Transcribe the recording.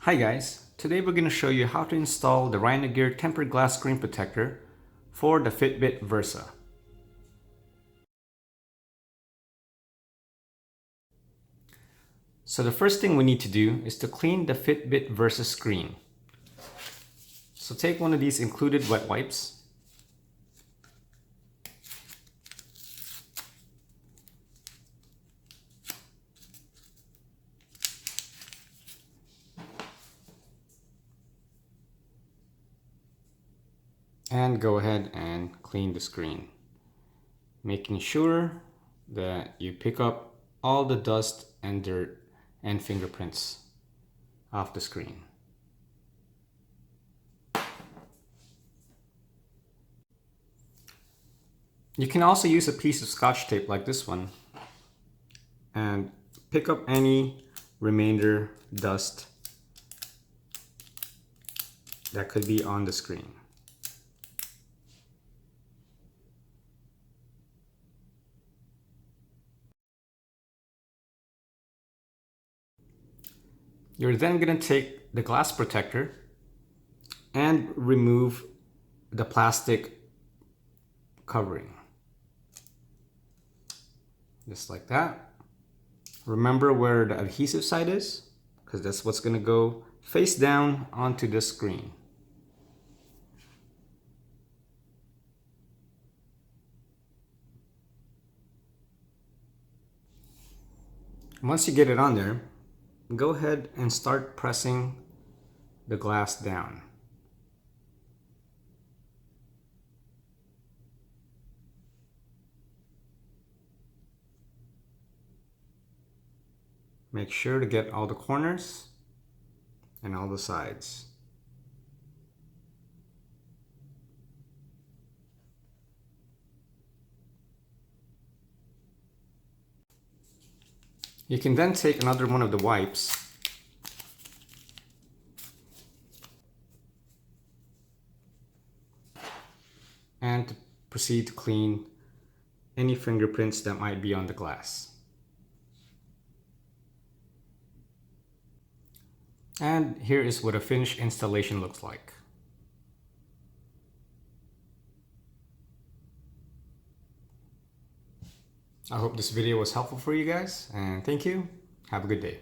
Hi guys, today we're going to show you how to install the Rhino Gear tempered glass screen protector for the Fitbit Versa. So the first thing we need to do is to clean the Fitbit Versa screen. So take one of these included wet wipes and go ahead and clean the screen, making sure that you pick up all the dust and dirt and fingerprints off the screen. You can also use a piece of Scotch tape like this one and pick up any remainder dust that could be on the screen. You're then going to take the glass protector and remove the plastic covering. Just like that. Remember where the adhesive side is, because that's what's going to go face down onto the screen. Once you get it on there, go ahead and start pressing the glass down. Make sure to get all the corners and all the sides. You can then take another one of the wipes and proceed to clean any fingerprints that might be on the glass. And here is what a finished installation looks like. I hope this video was helpful for you guys, and thank you. Have a good day.